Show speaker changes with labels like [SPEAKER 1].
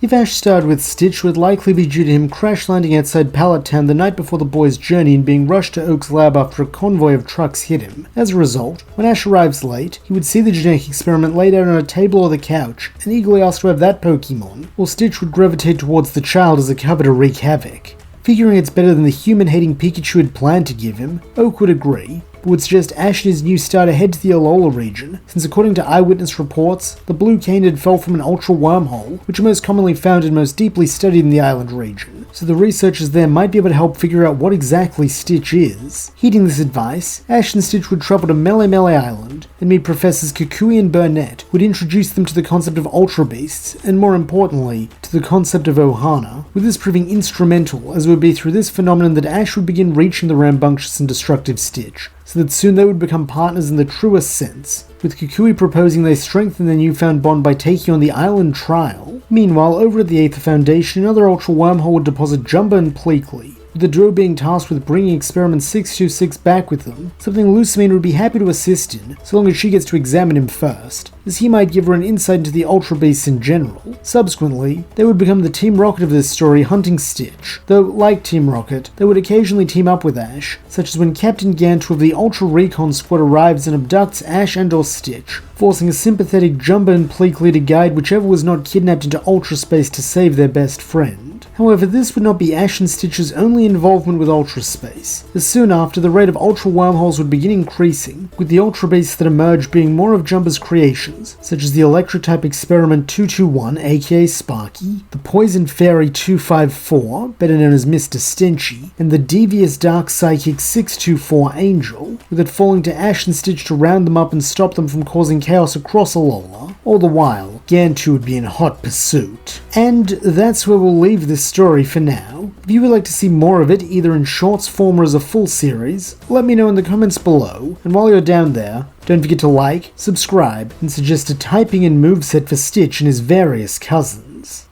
[SPEAKER 1] If Ash started with Stitch, it would likely be due to him crash landing outside Pallet Town the night before the boys' journey and being rushed to Oak's lab after a convoy of trucks hit him. As a result, when Ash arrives late, he would see the genetic experiment laid out on a table or the couch and eagerly ask to have that Pokemon, while Stitch would gravitate towards the child as a cover to wreak havoc. Figuring it's better than the human-hating Pikachu had planned to give him, Oak would agree, but would suggest Ash and his new starter head to the Alola region, since according to eyewitness reports, the blue Canid fell from an ultra wormhole, which are most commonly found and most deeply studied in the island region, so the researchers there might be able to help figure out what exactly Stitch is. Heeding this advice, Ash and Stitch would travel to Mele Mele Island and meet Professors Kukui and Burnett, who would introduce them to the concept of Ultra Beasts, and more importantly, to the concept of Ohana, with this proving instrumental, as it would be through this phenomenon that Ash would begin reaching the rambunctious and destructive Stitch, so that soon they would become partners in the truest sense, with Kukui proposing they strengthen their newfound bond by taking on the island trial. Meanwhile, over at the Aether Foundation, another Ultra Wormhole would deposit Jumba and Pickled, with the duo being tasked with bringing Experiment 626 back with them, something Lucamine would be happy to assist in, so long as she gets to examine him first, as he might give her an insight into the Ultra Beasts in general. Subsequently, they would become the Team Rocket of this story, hunting Stitch, though, like Team Rocket, they would occasionally team up with Ash, such as when Captain Gantu of the Ultra Recon Squad arrives and abducts Ash and/or Stitch, forcing a sympathetic Jumba and Plickley to guide whichever was not kidnapped into Ultra Space to save their best friend. However, this would not be Ash and Stitch's only involvement with Ultra Space, as soon after the rate of Ultra Wormholes would begin increasing, with the Ultra Beasts that emerged being more of Jumba's creations, such as the Electric-type Experiment 221, aka Sparky, the Poison Fairy 254, better known as Mr. Stenchy, and the devious Dark Psychic 624 Angel, with it falling to Ash and Stitch to round them up and stop them from causing chaos across Alola. All the while, Gantu would be in hot pursuit. And that's where we'll leave this story for now. If you would like to see more of it, either in shorts form or as a full series, let me know in the comments below, and while you're down there, don't forget to like, subscribe, and suggest a typing and moveset for Stitch and his various cousins.